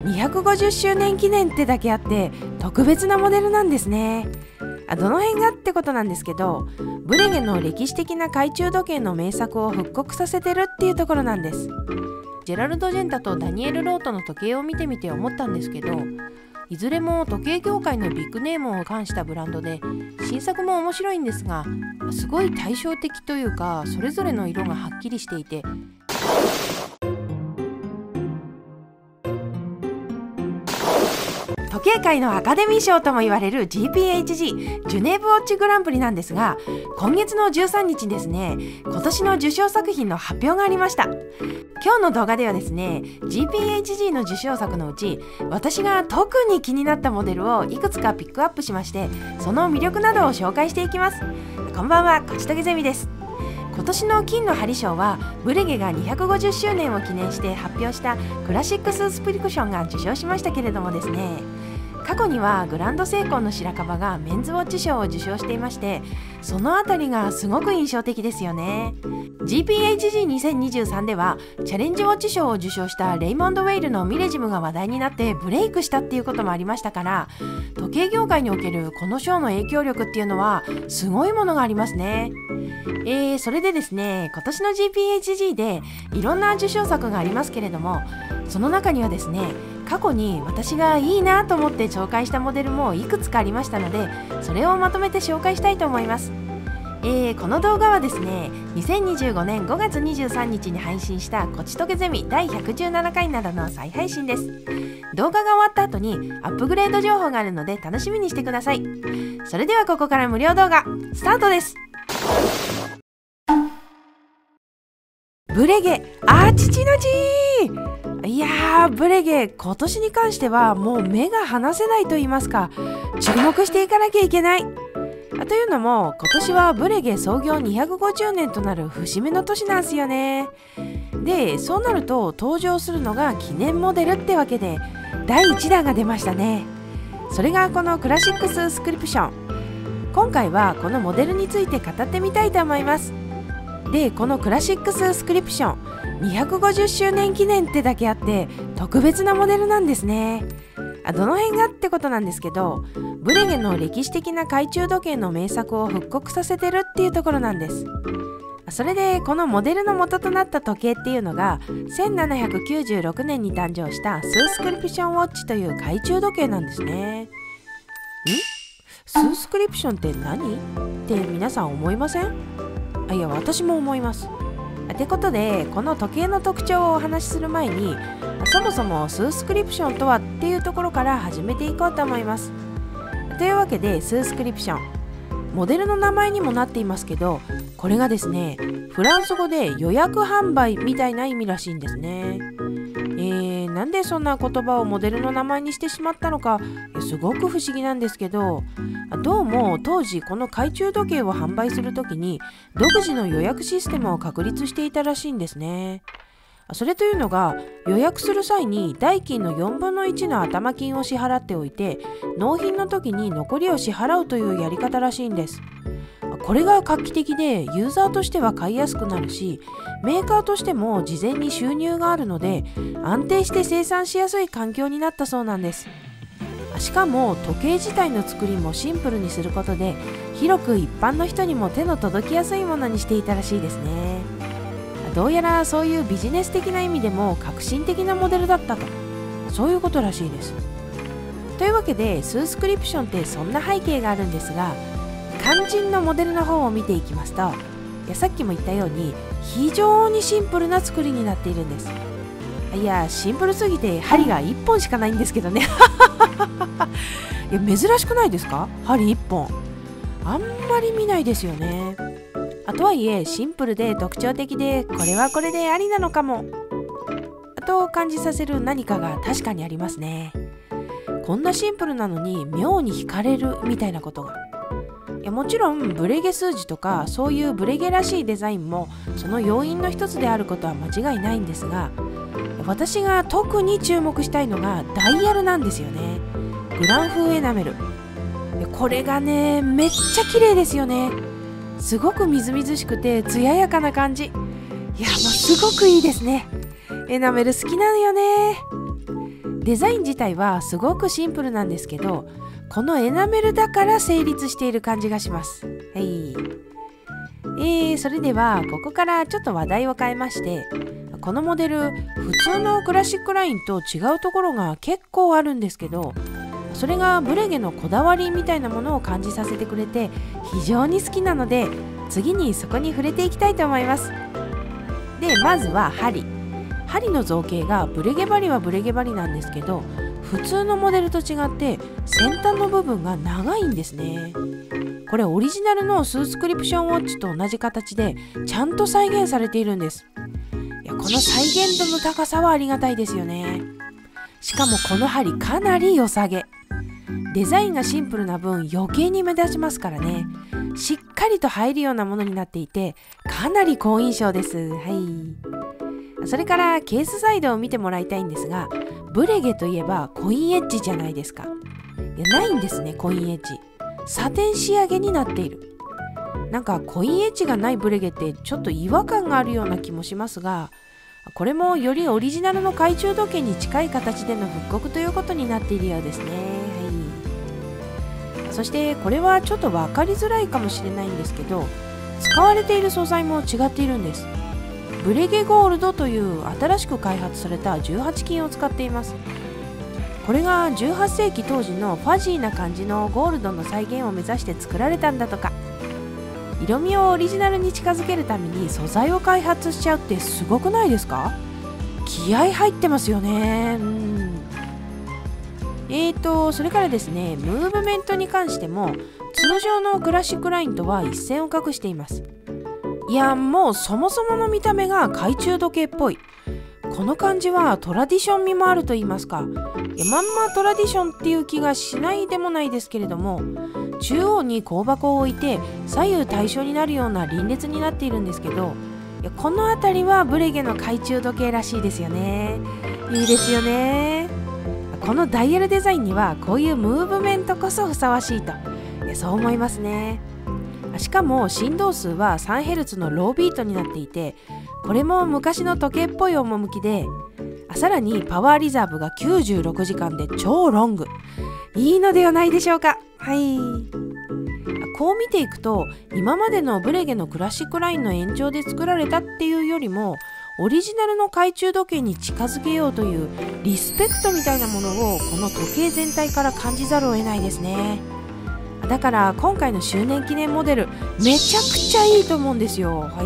250周年記念ってだけあって特別なモデルなんですね。どの辺がってことなんですけど、ブレゲの歴史的な懐中時計の名作を復刻させてるっていうところなんです。ジェラルド・ジェンタとダニエル・ロートの時計を見てみて思ったんですけど、いずれも時計業界のビッグネームを冠したブランドで、新作も面白いんですが、すごい対照的というか、それぞれの色がはっきりしていて、時計界のアカデミー賞とも言われる GPHG ジュネーブウォッチグランプリなんですが、今月の13日にですね、今年の受賞作品の発表がありました。今日の動画ではですね、 GPHG の受賞作のうち私が特に気になったモデルをいくつかピックアップしまして、その魅力などを紹介していきます。こんばんは、こちとげゼミです。今年の金の針賞はブレゲが250周年を記念して発表したクラシックススプリクションが受賞しましたけれどもですね、過去にはグランドセイコーの白樺がメンズウォッチ賞を受賞していまして、そのあたりがすごく印象的ですよね。 GPHG2023 ではチャレンジウォッチ賞を受賞したレイモンド・ウェイルのミレジムが話題になってブレイクしたっていうこともありましたから、時計業界におけるこの賞の影響力っていうのはすごいものがありますね。それでですね、今年の GPHG でいろんな受賞作がありますけれども、その中にはですね、過去に私がいいなと思って紹介したモデルもいくつかありましたので、それをまとめて紹介したいと思います。この動画はですね、2025年5月23日に配信したこちとげゼミ第117回などの再配信です。動画が終わった後にアップグレード情報があるので楽しみにしてください。それではここから無料動画スタートです。ブレゲ、父の字。いやー、ブレゲ今年に関してはもう目が離せないと言いますか、注目していかなきゃいけない。というのも今年はブレゲ創業250年となる節目の年なんですよね。で、そうなると登場するのが記念モデルってわけで、第1弾が出ましたね。それがこのクラシックススクリプション。今回はこのモデルについて語ってみたいと思います。で、このクラシックススクリプション250周年記念ってだけあって特別なモデルなんですね。どの辺がってことなんですけど、ブレゲの歴史的な懐中時計の名作を復刻させてるっていうところなんです。それでこのモデルの元となった時計っていうのが1796年に誕生したスースクリプションウォッチという懐中時計なんですね。スースクリプションって何って皆さん思いません？いや、私も思います。ってことで、この時計の特徴をお話しする前に、そもそもスースクリプションとはっていうところから始めていこうと思います。というわけで、スースクリプション、モデルの名前にもなっていますけど、これがですね、フランス語で予約販売みたいな意味らしいんですね。なんでそんな言葉をモデルの名前にしてしまったのか、すごく不思議なんですけど、どうも当時この懐中時計を販売するときに独自の予約システムを確立していたらしいんですね。それというのが、予約する際に代金の4分の1の頭金を支払っておいて、納品の時に残りを支払うというやり方らしいんです。これが画期的で、ユーザーとしては買いやすくなるし、メーカーとしても事前に収入があるので安定して生産しやすい環境になったそうなんです。しかも時計自体の作りもシンプルにすることで、広く一般の人にも手の届きやすいものにしていたらしいですね。どうやらそういうビジネス的な意味でも革新的なモデルだったと、そういうことらしいです。というわけで、スースクリプションってそんな背景があるんですが、肝心のモデルの方を見ていきますと、さっきも言ったように非常にシンプルな作りになっているんです。いや、シンプルすぎて針が1本しかないんですけどねいや、珍しくないですか？針1本あんまり見ないですよね。とはいえシンプルで特徴的で、これはこれでありなのかもと感じさせる何かが確かにありますね。こんなシンプルなのに妙に惹かれるみたいなことが。もちろんブレゲ数字とかそういうブレゲらしいデザインもその要因の一つであることは間違いないんですが、私が特に注目したいのがダイヤルなんですよね。グラン風エナメル。これがね、めっちゃ綺麗ですよね。すごくみずみずしくて艶やかな感じ。いや、もうすごくいいですね。エナメル好きなのよね。デザイン自体はすごくシンプルなんですけど、このエナメルだから成立している感じがします。はい。それではここからちょっと話題を変えまして、このモデル普通のクラシックラインと違うところが結構あるんですけど、それがブレゲのこだわりみたいなものを感じさせてくれて非常に好きなので、次にそこに触れていきたいと思います。で、まずは針の造形がブレゲ針はブレゲ針なんですけど、普通のモデルと違って先端の部分が長いんですね。これオリジナルのスースクリプションウォッチと同じ形でちゃんと再現されているんです。この再現度の高さはありがたいですよね。しかもこの針かなり良さげ。デザインがシンプルな分余計に目立ちますからね。しっかりと入るようなものになっていてかなり好印象です。はい。それからケースサイドを見てもらいたいんですが、ブレゲといえばコインエッジじゃないですか。ないんですね、コインエッジ。サテン仕上げになっている。なんかコインエッジがないブレゲってちょっと違和感があるような気もしますが、これもよりオリジナルの懐中時計に近い形での復刻ということになっているようですね。はい。そしてこれはちょっと分かりづらいかもしれないんですけど、使われている素材も違っているんです。ブレゲゴールドという新しく開発された18金を使っています。これが18世紀当時のファジーな感じのゴールドの再現を目指して作られたんだとか。色味をオリジナルに近づけるために素材を開発しちゃうってすごくないですか？気合入ってますよね。それからですね、ムーブメントに関しても通常のクラシックラインとは一線を画しています。いや、もうそもそもの見た目が懐中時計っぽい。この感じはトラディション味もあると言いますか。まんまトラディションっていう気がしないでもないですけれども、中央に香箱を置いて左右対称になるような輪列になっているんですけど、この辺りはブレゲの懐中時計らしいですよね。いいですよね。このダイヤルデザインにはこういうムーブメントこそふさわしいと、そう思いますね。しかも振動数は 3Hz のロービートになっていて、これも昔の時計っぽい趣で、さらにパワーリザーブが96時間で超ロング。いいのではないでしょうか。はい。こう見ていくと、今までのブレゲのクラシックラインの延長で作られたっていうよりも、オリジナルの懐中時計に近づけようというリスペクトみたいなものをこの時計全体から感じざるを得ないですね。だから今回の周年記念モデルめちゃくちゃいいと思うんですよ。は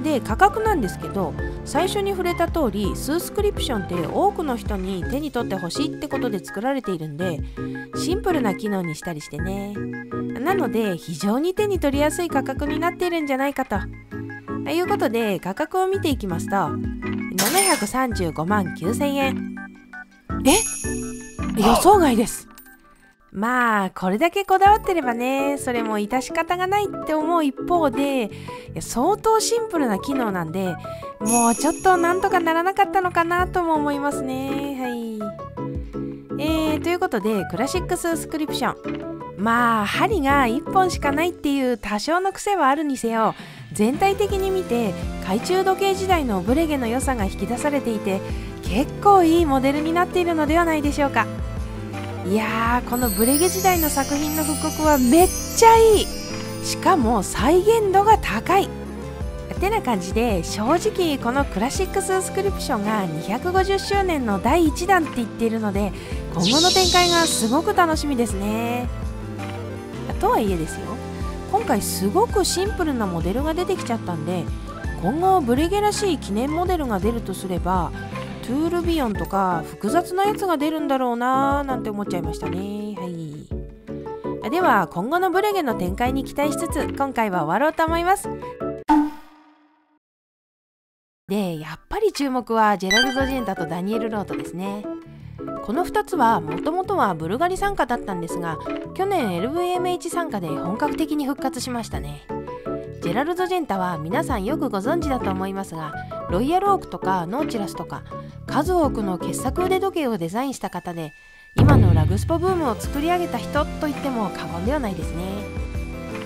い。で、価格なんですけど、最初に触れた通りスースクリプションって多くの人に手に取ってほしいってことで作られているんで、シンプルな機能にしたりしてね。なので非常に手に取りやすい価格になっているんじゃないかということで、価格を見ていきますと735万9000円。予想外です。まあこれだけこだわってればね、それも致し方がないって思う一方で、相当シンプルな機能なんで、もうちょっとなんとかならなかったのかなとも思いますね。はい。ということでクラシックスースクリプション、まあ針が1本しかないっていう多少の癖はあるにせよ、全体的に見て懐中時計時代のブレゲの良さが引き出されていて、結構いいモデルになっているのではないでしょうか。いやー、このブレゲ時代の作品の復刻はめっちゃいい。しかも再現度が高いってな感じで、正直このクラシックスースクリプションが250周年の第1弾って言っているので、今後の展開がすごく楽しみですね。とはいえですよ、今回すごくシンプルなモデルが出てきちゃったんで、今後ブレゲらしい記念モデルが出るとすればトゥールビヨンとか複雑なやつが出るんだろうなーなんて思っちゃいましたね。はい。では今後のブレゲの展開に期待しつつ、今回は終わろうと思います。で、やっぱり注目はジェラルド・ジェンタとダニエル・ロートですね。この2つはもともとはブルガリ参加だったんですが、去年 LVMH 参加で本格的に復活しましたね。ジェラルド・ジェンタは皆さんよくご存知だと思いますが、ロイヤルオークとかノーチラスとか数多くの傑作腕時計をデザインした方で、今のラグスポブームを作り上げた人と言っても過言ではないですね。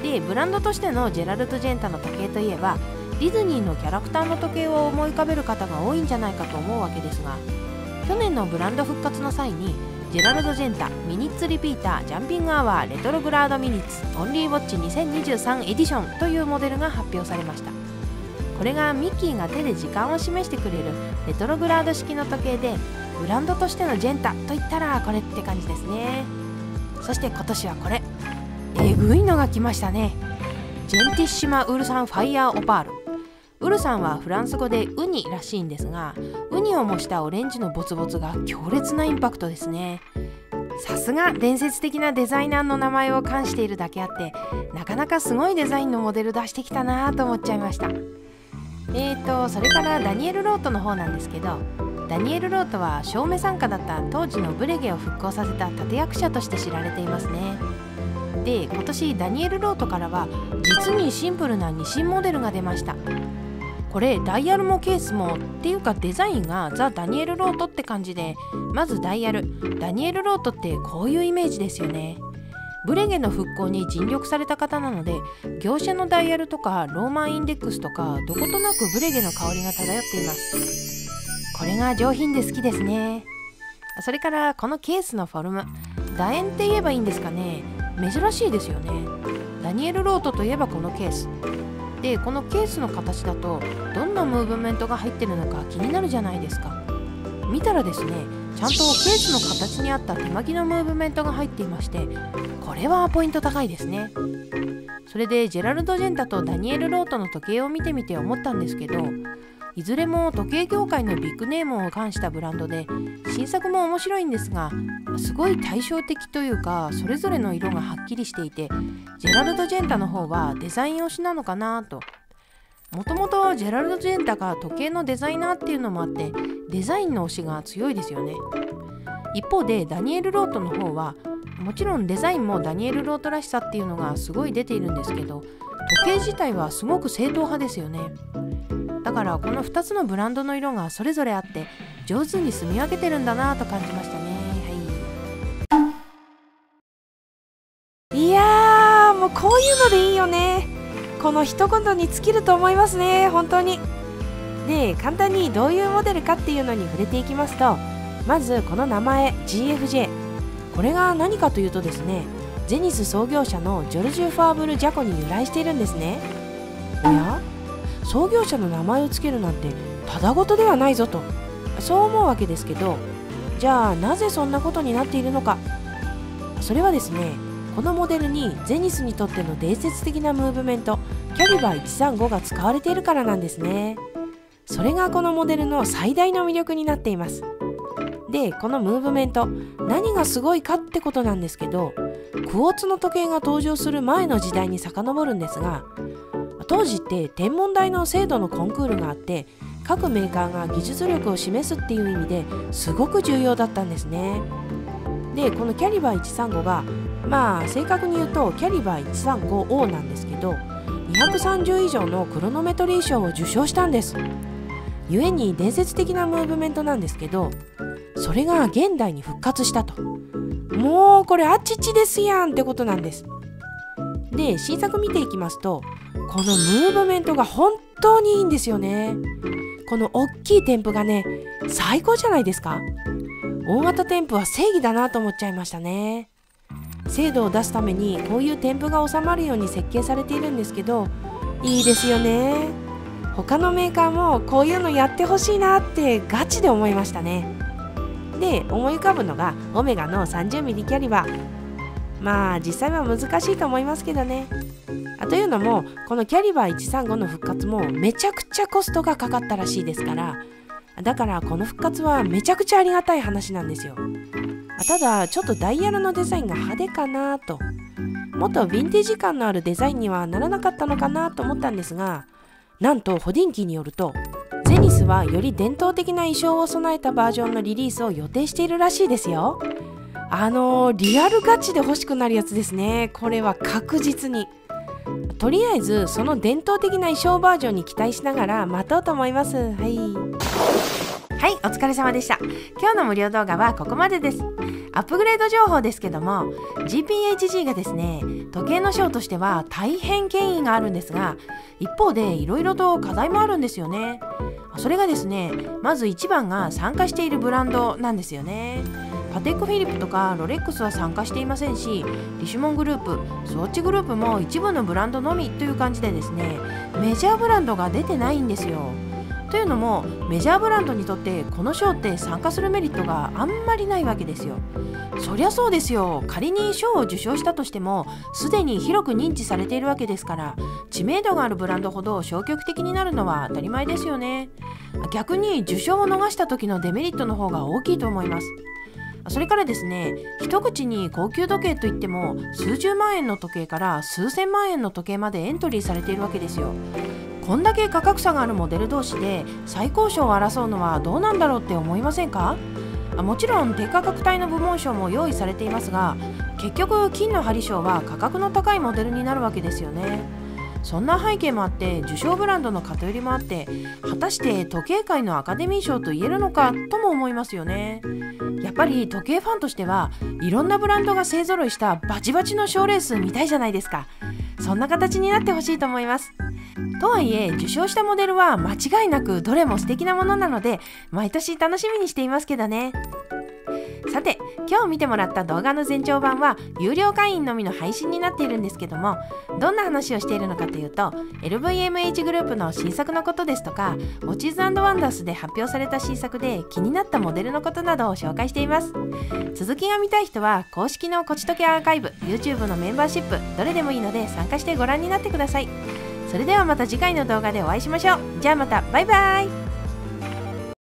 で、ブランドとしてのジェラルド・ジェンタの時計といえば、ディズニーのキャラクターの時計を思い浮かべる方が多いんじゃないかと思うわけですが、去年のブランド復活の際にジェラルド・ジェンタミニッツリピータージャンピングアワーレトログラードミニッツオンリーウォッチ2023エディションというモデルが発表されました。これがミッキーが手で時間を示してくれるレトログラード式の時計で、ブランドとしてのジェンタといったらこれって感じですね。そして今年はこれ、えぐいのが来ましたね。ジェンティッシマウルサンファイヤーオパール。ウルサンはフランス語でウニらしいんですが、ウニを模したオレンジのボツボツが強烈なインパクトですね。さすが伝説的なデザイナーの名前を冠しているだけあって、なかなかすごいデザインのモデル出してきたなと思っちゃいました。それからダニエル・ロートの方なんですけど、ダニエル・ロートは照明参加だった当時のブレゲを復興させた立役者として知られていますね。で、今年ダニエル・ロートからは実にシンプルな2新モデルが出ました。これダイヤルもケースもっていうかデザインがザ・ダニエル・ロートって感じで、まずダイヤル、ダニエル・ロートってこういうイメージですよね。ブレゲの復興に尽力された方なので、業者のダイヤルとかローマンインデックスとかどことなくブレゲの香りが漂っています。これが上品で好きですね。それからこのケースのフォルム、楕円って言えばいいんですかね。珍しいですよね。ダニエル・ロートといえばこのケースで、このケースの形だとどんなムーブメントが入ってるのか気になるじゃないですか。見たらですね、ちゃんとケースの形に合った手巻きのムーブメントが入っていまして、これはポイント高いですね。それでジェラルド・ジェンタとダニエル・ロートの時計を見てみて思ったんですけど、いずれも時計業界のビッグネームを冠したブランドで、新作も面白いんですが、すごい対照的というか、それぞれの色がはっきりしていて、ジェラルド・ジェンタの方はデザイン推しなのかなと。もともとジェラルド・ジェンタが時計のデザイナーっていうのもあって、デザインの推しが強いですよね。一方でダニエル・ロートの方は、もちろんデザインもダニエル・ロートらしさっていうのがすごい出ているんですけど、時計自体はすごく正統派ですよね。だからこの2つのブランドの色がそれぞれあって上手に住み分けてるんだなと感じましたね。はい、いやー、もうこういうのでいいよね。この一言に尽きると思いますね、本当に。で、簡単にどういうモデルかっていうのに触れていきますと、まずこの名前 GFJ、 これが何かというとですね、ゼニス創業者のジョルジュ・ファーブル・ジャコに由来しているんですね。おや、創業者の名前を付けるなんてただごとではないぞと、そう思うわけですけど、じゃあなぜそんなことになっているのか。それはですね、このモデルにゼニスにとっての伝説的なムーブメントキャリバー135が使われているからなんですね。それがこのモデルの最大の魅力になっています。で、このムーブメント、何がすごいかってことなんですけど、クォーツの時計が登場する前の時代に遡るんですが、当時って天文台の精度のコンクールがあって、各メーカーが技術力を示すっていう意味ですごく重要だったんですね。で、このキャリバー135が、正確に言うとキャリバー 135O なんですけど、230以上のクロノメトリー賞を受賞したんです。故に伝説的なムーブメントなんですけど、それが現代に復活したと。もうこれあちちですやんってことなんです。で、新作見ていきますと、このムーブメントが本当にいいんですよね。この大きい添付がね、最高じゃないですか。大型添付は正義だなと思っちゃいましたね。精度を出すためにこういう添付が収まるように設計されているんですけど、いいですよね。他のメーカーもこういうのやってほしいなってガチで思いましたね。で、思い浮かぶのがオメガの 30mm キャリバー。実際は難しいと思いますけどね。というのも、このキャリバー135の復活もめちゃくちゃコストがかかったらしいですから、だからこの復活はめちゃくちゃありがたい話なんですよ。ただちょっとダイヤルのデザインが派手かなと、もっとヴィンテージ感のあるデザインにはならなかったのかなと思ったんですが、なんとホディンキーによると、ゼニスはより伝統的な衣装を備えたバージョンのリリースを予定しているらしいですよ。リアルガチで欲しくなるやつですね。これは確実に。とりあえずその伝統的な衣装バージョンに期待しながら待とうと思います。はい、お疲れ様でした。今日の無料動画はここまでです。アップグレード情報ですけども、 GPHG がですね、時計のショーとしては大変権威があるんですが、一方でいろいろと課題もあるんですよね。それがですね、まず1番が参加しているブランドなんですよね。パテックフィリップとかロレックスは参加していませんし、リシモングループ、スウォッチグループも一部のブランドのみという感じでですね、メジャーブランドが出てないんですよ。というのも、メジャーブランドにとってこの賞って参加するメリットがあんまりないわけですよ。そりゃそうですよ。仮に賞を受賞したとしても、すでに広く認知されているわけですから、知名度があるブランドほど消極的になるのは当たり前ですよね。逆に受賞を逃した時のデメリットの方が大きいと思います。それからですね、一口に高級時計といっても数十万円の時計から数千万円の時計までエントリーされているわけですよ。こんだけ価格差があるモデル同士で最高賞を争うのはどうなんだろうって思いませんか？もちろん低価格帯の部門賞も用意されていますが、結局金の針賞は価格の高いモデルになるわけですよね。そんな背景もあって、受賞ブランドの偏りもあって、果たして時計界のアカデミー賞と言えるのかとも思いますよね。やっぱり時計ファンとしてはいろんなブランドが勢ぞろいしたバチバチの賞レース見たいじゃないですか。そんな形になってほしいと思います。とはいえ、受賞したモデルは間違いなくどれも素敵なものなので、毎年楽しみにしていますけどね。さて、今日見てもらった動画の前長版は有料会員のみの配信になっているんですけども、どんな話をしているのかというと、 LVMH グループの新作のことですとか、ウォッチーズ&ワンダースで発表された新作で気になったモデルのことなどを紹介しています。続きが見たい人は公式のこちとけアーカイブ、 YouTube のメンバーシップ、どれでもいいので参加してご覧になってください。それではまた次回の動画でお会いしましょう。じゃあまた、バイバイ。